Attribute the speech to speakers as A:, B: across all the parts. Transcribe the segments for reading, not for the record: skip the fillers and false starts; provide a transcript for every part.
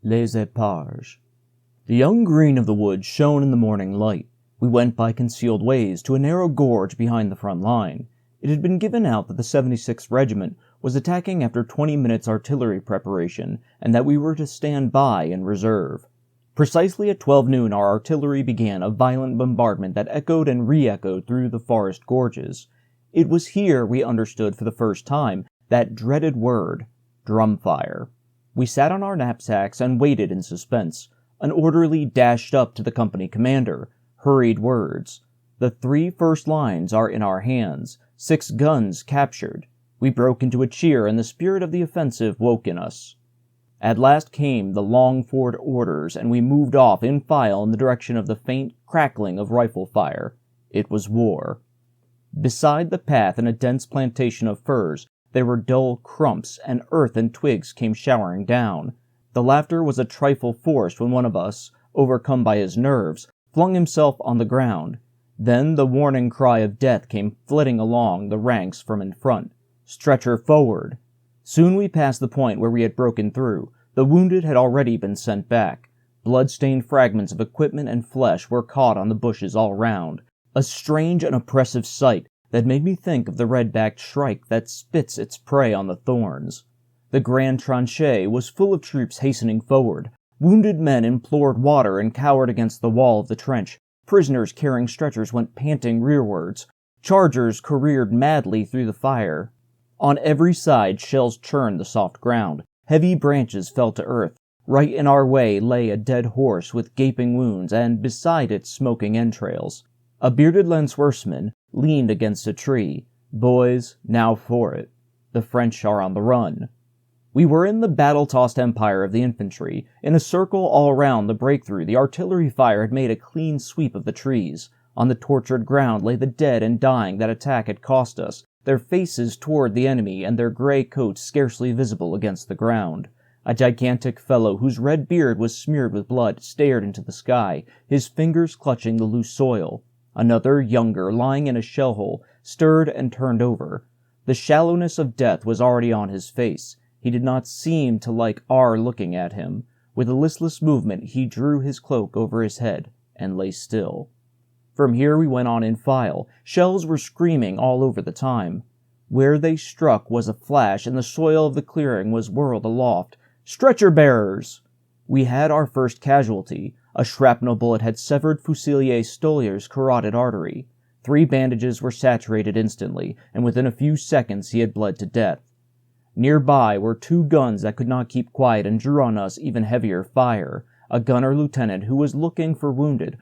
A: Les Eparges. The young green of the woods shone in the morning light. We went by concealed ways to a narrow gorge behind the front line. It had been given out that the 76th Regiment was attacking after 20 minutes artillery preparation, and that we were to stand by in reserve. Precisely at 12 noon our artillery began a violent bombardment that echoed and re-echoed through the forest gorges. It was here we understood for the first time that dreaded word, drumfire. We sat on our knapsacks and waited in suspense. An orderly dashed up to the company commander. Hurried words. The 3 first lines are in our hands. 6 guns captured. We broke into a cheer, and the spirit of the offensive woke in us. At last came the long-forward orders, and we moved off in file in the direction of the faint crackling of rifle fire. It was war. Beside the path in a dense plantation of firs, there were dull crumps, and earth and twigs came showering down. The laughter was a trifle forced when one of us, overcome by his nerves, flung himself on the ground. Then the warning cry of death came flitting along the ranks from in front. Stretcher forward! Soon we passed the point where we had broken through. The wounded had already been sent back. Blood-stained fragments of equipment and flesh were caught on the bushes all round. A strange and oppressive sight that made me think of the red-backed shrike that spits its prey on the thorns. The grand tranchee was full of troops hastening forward. Wounded men implored water and cowered against the wall of the trench. Prisoners carrying stretchers went panting rearwards. Chargers careered madly through the fire. On every side shells churned the soft ground. Heavy branches fell to earth. Right in our way lay a dead horse with gaping wounds, and beside it smoking entrails. A bearded Landswersman leaned against a tree. Boys, now for it. The French are on the run. We were in the battle-tossed empire of the infantry. In a circle all round the breakthrough, the artillery fire had made a clean sweep of the trees. On the tortured ground lay the dead and dying that attack had cost us, their faces toward the enemy and their gray coats scarcely visible against the ground. A gigantic fellow whose red beard was smeared with blood stared into the sky, his fingers clutching the loose soil. Another, younger, lying in a shell hole, stirred and turned over. The shallowness of death was already on his face. He did not seem to like our looking at him. With a listless movement he drew his cloak over his head and lay still. From here we went on in file. Shells were screaming all over the time. Where they struck was a flash, and the soil of the clearing was whirled aloft. Stretcher-bearers! We had our first casualty. A shrapnel bullet had severed Fusilier Stolier's carotid artery. 3 bandages were saturated instantly, and within a few seconds he had bled to death. Nearby were 2 guns that could not keep quiet and drew on us even heavier fire. A gunner lieutenant who was looking for wounded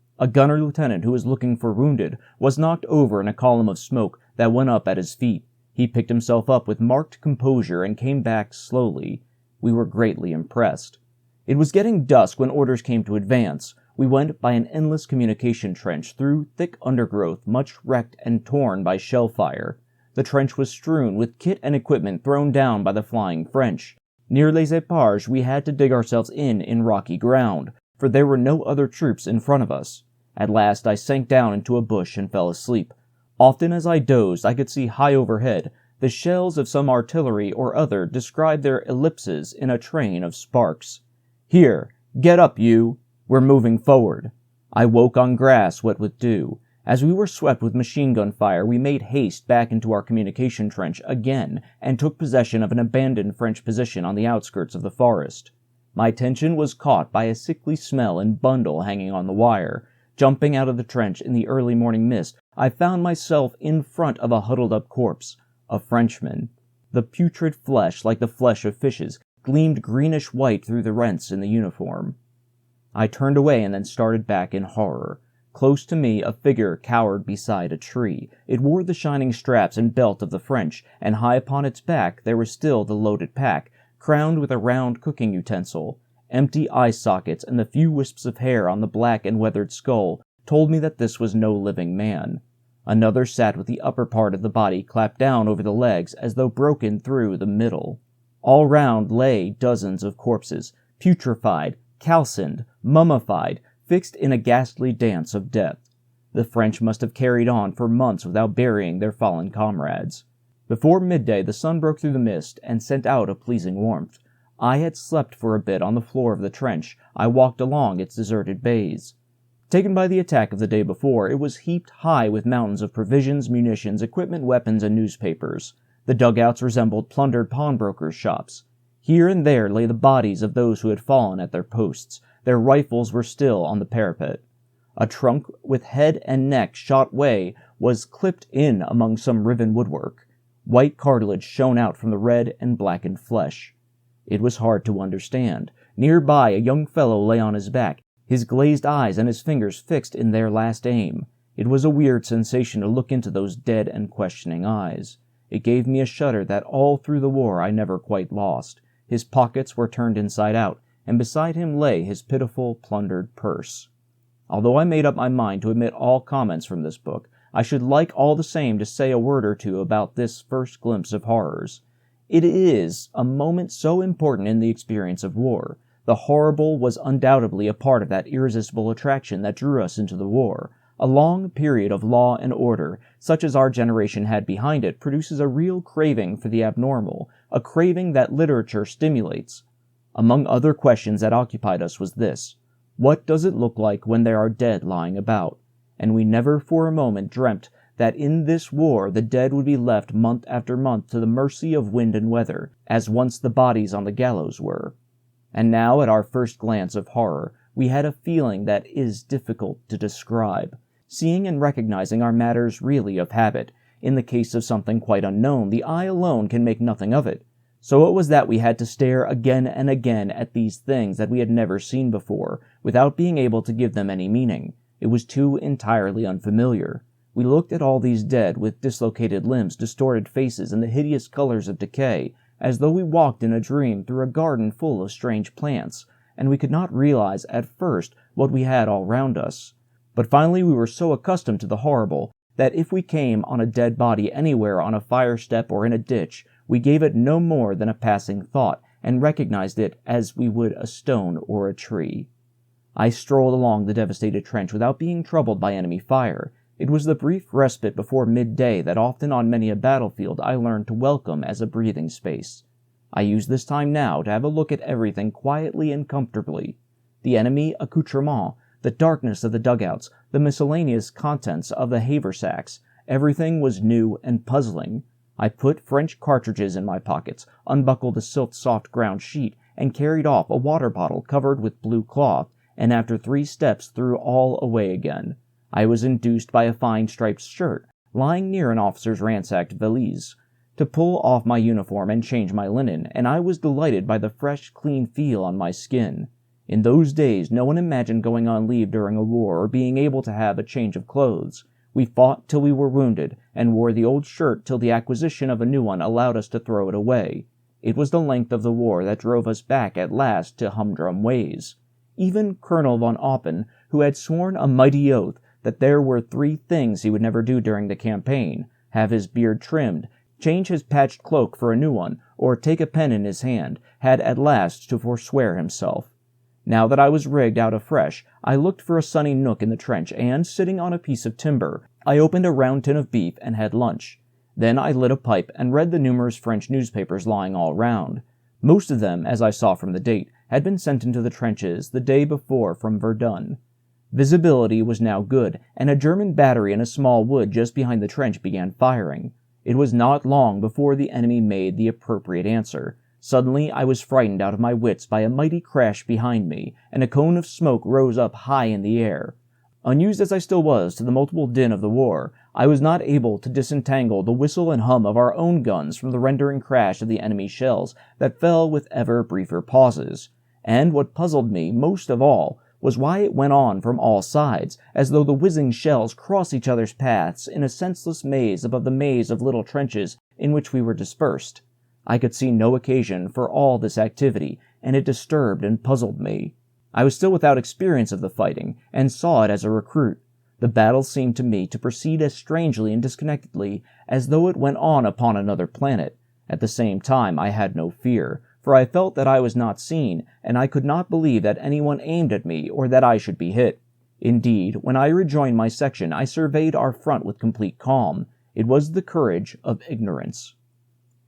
A: was knocked over in a column of smoke that went up at his feet. He picked himself up with marked composure and came back slowly. We were greatly impressed. It was getting dusk when orders came to advance. We went by an endless communication trench through thick undergrowth, much wrecked and torn by shell fire. The trench was strewn with kit and equipment thrown down by the flying French. Near Les Eparges we had to dig ourselves in rocky ground, for there were no other troops in front of us. At last I sank down into a bush and fell asleep. Often as I dozed I could see high overhead the shells of some artillery or other describe their ellipses in a train of sparks. Here, get up, you! We're moving forward. I woke on grass wet with dew. As we were swept with machine gun fire, we made haste back into our communication trench again and took possession of an abandoned French position on the outskirts of the forest. My attention was caught by a sickly smell and bundle hanging on the wire. Jumping out of the trench in the early morning mist, I found myself in front of a huddled-up corpse, a Frenchman. The putrid flesh, like the flesh of fishes, gleamed greenish-white through the rents in the uniform. I turned away and then started back in horror. Close to me, a figure cowered beside a tree. It wore the shining straps and belt of the French, and high upon its back there was still the loaded pack, crowned with a round cooking utensil. Empty eye sockets and the few wisps of hair on the black and weathered skull told me that this was no living man. Another sat with the upper part of the body clapped down over the legs as though broken through the middle. All round lay dozens of corpses, putrefied, calcined, mummified, fixed in a ghastly dance of death. The French must have carried on for months without burying their fallen comrades. Before midday the sun broke through the mist and sent out a pleasing warmth. I had slept for a bit on the floor of the trench. I walked along its deserted bays. Taken by the attack of the day before, it was heaped high with mountains of provisions, munitions, equipment, weapons, and newspapers. The dugouts resembled plundered pawnbrokers' shops. Here and there lay the bodies of those who had fallen at their posts. Their rifles were still on the parapet. A trunk with head and neck shot away was clipped in among some riven woodwork. White cartilage shone out from the red and blackened flesh. It was hard to understand. Nearby, a young fellow lay on his back, his glazed eyes and his fingers fixed in their last aim. It was a weird sensation to look into those dead and questioning eyes. It gave me a shudder that all through the war I never quite lost. His pockets were turned inside out, and beside him lay his pitiful, plundered purse. Although I made up my mind to omit all comments from this book, I should like all the same to say a word or two about this first glimpse of horrors. It is a moment so important in the experience of war. The horrible was undoubtedly a part of that irresistible attraction that drew us into the war. A long period of law and order, such as our generation had behind it, produces a real craving for the abnormal, a craving that literature stimulates. Among other questions that occupied us was this: what does it look like when there are dead lying about? And we never for a moment dreamt that in this war the dead would be left month after month to the mercy of wind and weather, as once the bodies on the gallows were. And now, at our first glance of horror, we had a feeling that is difficult to describe. Seeing and recognizing are matters really of habit. In the case of something quite unknown, the eye alone can make nothing of it. So it was that we had to stare again and again at these things that we had never seen before, without being able to give them any meaning. It was too entirely unfamiliar. We looked at all these dead with dislocated limbs, distorted faces, and the hideous colors of decay, as though we walked in a dream through a garden full of strange plants, and we could not realize at first what we had all round us. But finally we were so accustomed to the horrible that if we came on a dead body anywhere on a fire step or in a ditch, we gave it no more than a passing thought, and recognized it as we would a stone or a tree. I strolled along the devastated trench without being troubled by enemy fire. It was the brief respite before midday that often on many a battlefield I learned to welcome as a breathing space. I used this time now to have a look at everything quietly and comfortably. The enemy accoutrement, the darkness of the dugouts, the miscellaneous contents of the haversacks, everything was new and puzzling. I put French cartridges in my pockets, unbuckled a silk soft ground sheet, and carried off a water bottle covered with blue cloth, and after 3 steps threw all away again. I was induced by a fine striped shirt, lying near an officer's ransacked valise, to pull off my uniform and change my linen, and I was delighted by the fresh, clean feel on my skin. In those days no one imagined going on leave during a war or being able to have a change of clothes. We fought till we were wounded, and wore the old shirt till the acquisition of a new one allowed us to throw it away. It was the length of the war that drove us back at last to humdrum ways. Even Colonel von Oppen, who had sworn a mighty oath that there were 3 things he would never do during the campaign: have his beard trimmed, change his patched cloak for a new one, or take a pen in his hand, had at last to forswear himself. Now that I was rigged out afresh, I looked for a sunny nook in the trench, and, sitting on a piece of timber, I opened a round tin of beef and had lunch. Then I lit a pipe and read the numerous French newspapers lying all round. Most of them, as I saw from the date, had been sent into the trenches the day before from Verdun. Visibility was now good, and a German battery in a small wood just behind the trench began firing. It was not long before the enemy made the appropriate answer. Suddenly I was frightened out of my wits by a mighty crash behind me, and a cone of smoke rose up high in the air. Unused as I still was to the multiple din of the war, I was not able to disentangle the whistle and hum of our own guns from the rending crash of the enemy's shells that fell with ever briefer pauses. And what puzzled me most of all was why it went on from all sides, as though the whizzing shells crossed each other's paths in a senseless maze above the maze of little trenches in which we were dispersed. I could see no occasion for all this activity, and it disturbed and puzzled me. I was still without experience of the fighting, and saw it as a recruit. The battle seemed to me to proceed as strangely and disconnectedly as though it went on upon another planet. At the same time I had no fear, for I felt that I was not seen, and I could not believe that anyone aimed at me or that I should be hit. Indeed, when I rejoined my section, I surveyed our front with complete calm. It was the courage of ignorance.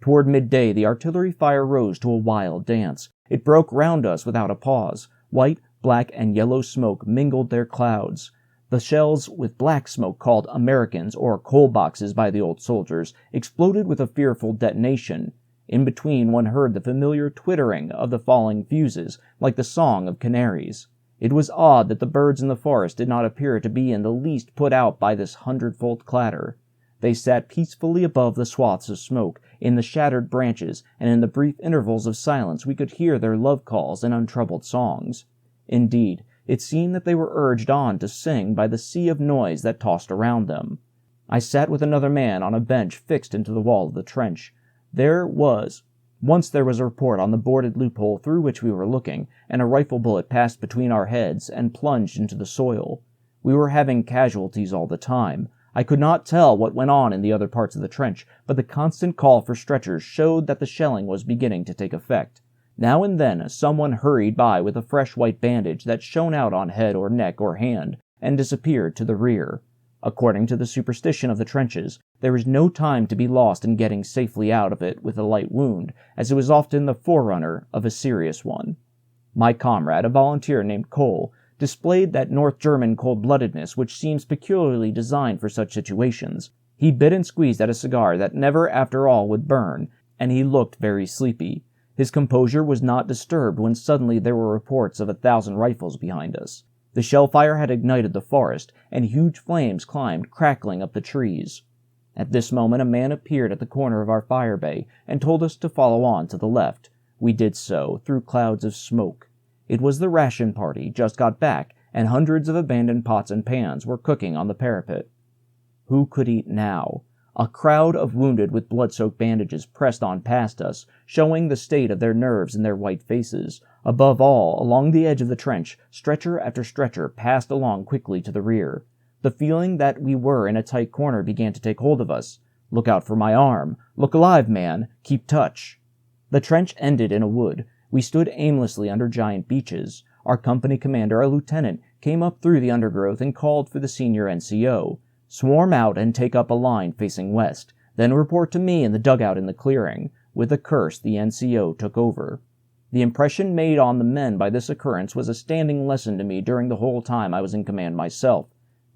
A: Toward midday, the artillery fire rose to a wild dance. It broke round us without a pause. White, black, and yellow smoke mingled their clouds. The shells, with black smoke called Americans or coal boxes by the old soldiers, exploded with a fearful detonation. In between one heard the familiar twittering of the falling fuses, like the song of canaries. It was odd that the birds in the forest did not appear to be in the least put out by this hundredfold clatter. They sat peacefully above the swaths of smoke, in the shattered branches, and in the brief intervals of silence we could hear their love calls and untroubled songs. Indeed, it seemed that they were urged on to sing by the sea of noise that tossed around them. I sat with another man on a bench fixed into the wall of the trench. Once there was a report on the boarded loophole through which we were looking, and a rifle bullet passed between our heads and plunged into the soil. We were having casualties all the time. I could not tell what went on in the other parts of the trench, but the constant call for stretchers showed that the shelling was beginning to take effect. Now and then someone hurried by with a fresh white bandage that shone out on head or neck or hand, and disappeared to the rear. According to the superstition of the trenches, there is no time to be lost in getting safely out of it with a light wound, as it was often the forerunner of a serious one. My comrade, a volunteer named Cole, displayed that North German cold-bloodedness which seems peculiarly designed for such situations. He bit and squeezed at a cigar that never after all would burn, and he looked very sleepy. His composure was not disturbed when suddenly there were reports of 1,000 rifles behind us. The shell fire had ignited the forest, and huge flames climbed crackling up the trees. At this moment a man appeared at the corner of our fire bay, and told us to follow on to the left. We did so, through clouds of smoke. It was the ration party, just got back, and hundreds of abandoned pots and pans were cooking on the parapet. Who could eat now? A crowd of wounded with blood-soaked bandages pressed on past us, showing the state of their nerves in their white faces. Above all, along the edge of the trench, stretcher after stretcher passed along quickly to the rear. The feeling that we were in a tight corner began to take hold of us. "Look out for my arm! Look alive, man! Keep touch!" The trench ended in a wood. We stood aimlessly under giant beeches. Our company commander, a lieutenant, came up through the undergrowth and called for the senior NCO. "Swarm out and take up a line facing west. Then report to me in the dugout in the clearing." With a curse, the NCO took over. The impression made on the men by this occurrence was a standing lesson to me during the whole time I was in command myself.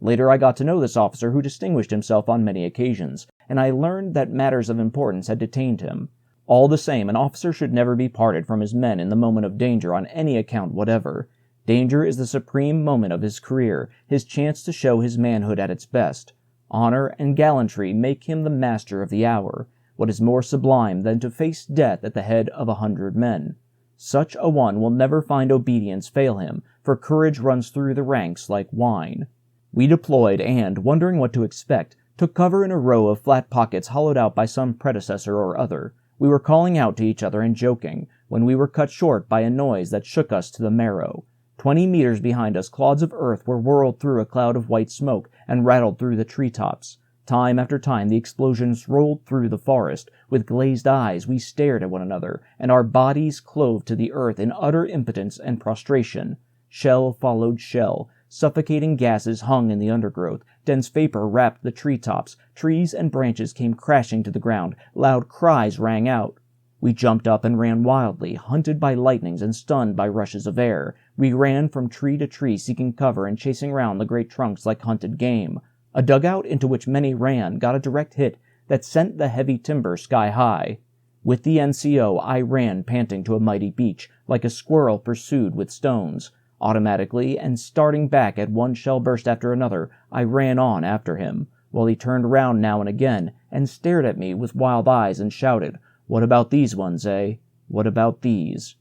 A: Later I got to know this officer, who distinguished himself on many occasions, and I learned that matters of importance had detained him. All the same, an officer should never be parted from his men in the moment of danger on any account whatever. Danger is the supreme moment of his career, his chance to show his manhood at its best. Honor and gallantry make him the master of the hour. What is more sublime than to face death at the head of 100 men? Such a one will never find obedience fail him, for courage runs through the ranks like wine. We deployed and, wondering what to expect, took cover in a row of flat pockets hollowed out by some predecessor or other. We were calling out to each other and joking, when we were cut short by a noise that shook us to the marrow. 20 meters behind us, clods of earth were whirled through a cloud of white smoke and rattled through the treetops. Time after time the explosions rolled through the forest. With glazed eyes we stared at one another, and our bodies clove to the earth in utter impotence and prostration. Shell followed shell. Suffocating gases hung in the undergrowth. Dense vapor wrapped the treetops. Trees and branches came crashing to the ground. Loud cries rang out. We jumped up and ran wildly, hunted by lightnings and stunned by rushes of air. We ran from tree to tree, seeking cover and chasing round the great trunks like hunted game. A dugout into which many ran got a direct hit that sent the heavy timber sky high. With the NCO, I ran panting to a mighty beach, like a squirrel pursued with stones. Automatically, and starting back at one shell burst after another, I ran on after him, while he turned round now and again and stared at me with wild eyes and shouted, "What about these ones, eh? What about these?"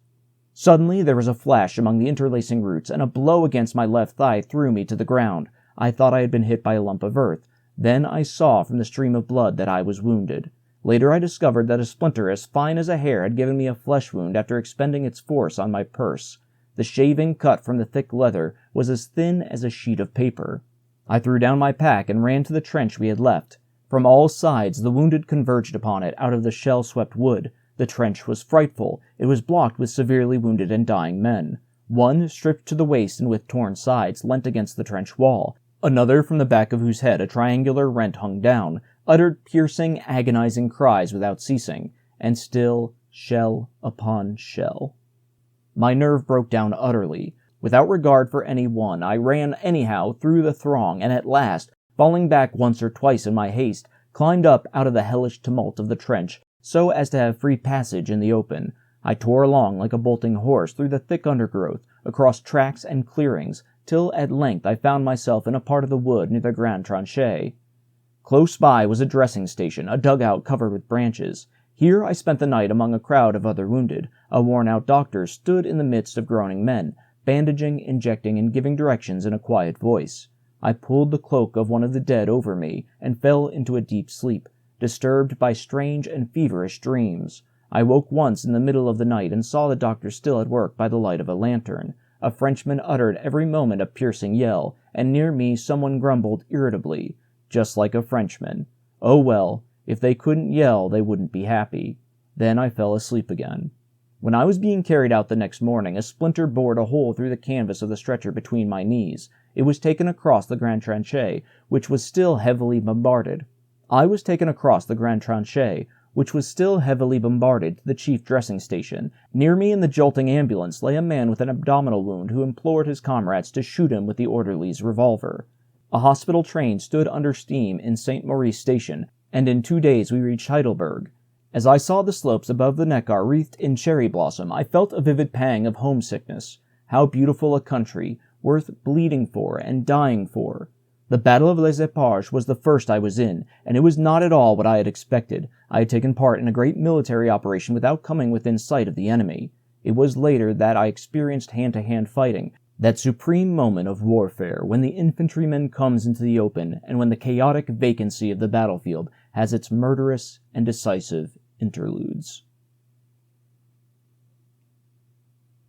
A: Suddenly there was a flash among the interlacing roots, and a blow against my left thigh threw me to the ground. I thought I had been hit by a lump of earth. Then I saw from the stream of blood that I was wounded. Later I discovered that a splinter as fine as a hair had given me a flesh wound after expending its force on my purse. The shaving cut from the thick leather was as thin as a sheet of paper. I threw down my pack and ran to the trench we had left. From all sides the wounded converged upon it out of the shell-swept wood. The trench was frightful. It was blocked with severely wounded and dying men. One, stripped to the waist and with torn sides, leant against the trench wall. Another, from the back of whose head a triangular rent hung down, uttered piercing, agonizing cries without ceasing, and still shell upon shell. My nerve broke down utterly. Without regard for anyone, I ran anyhow through the throng, and at last, falling back once or twice in my haste, climbed up out of the hellish tumult of the trench, so as to have free passage in the open. I tore along like a bolting horse through the thick undergrowth, across tracks and clearings, till at length I found myself in a part of the wood near the Grand Tranchée. Close by was a dressing station, a dugout covered with branches. Here I spent the night among a crowd of other wounded. A worn-out doctor stood in the midst of groaning men, bandaging, injecting, and giving directions in a quiet voice. I pulled the cloak of one of the dead over me, and fell into a deep sleep, disturbed by strange and feverish dreams. I woke once in the middle of the night and saw the doctor still at work by the light of a lantern. A Frenchman uttered every moment a piercing yell, and near me someone grumbled irritably, "Just like a Frenchman. Oh well, if they couldn't yell, they wouldn't be happy." Then I fell asleep again. When I was being carried out the next morning, a splinter bored a hole through the canvas of the stretcher between my knees. It was taken across the Grand Tranchée, which was still heavily bombarded. I was taken across the Grand Tranchée, which was still heavily bombarded, to the chief dressing station. Near me in the jolting ambulance lay a man with an abdominal wound who implored his comrades to shoot him with the orderly's revolver. A hospital train stood under steam in St. Maurice station, and in 2 days we reached Heidelberg. As I saw the slopes above the Neckar wreathed in cherry blossom, I felt a vivid pang of homesickness. How beautiful a country, worth bleeding for and dying for! The Battle of Les Eparges was the first I was in, and it was not at all what I had expected. I had taken part in a great military operation without coming within sight of the enemy. It was later that I experienced hand-to-hand fighting, that supreme moment of warfare when the infantryman comes into the open and when the chaotic vacancy of the battlefield has its murderous and decisive interludes.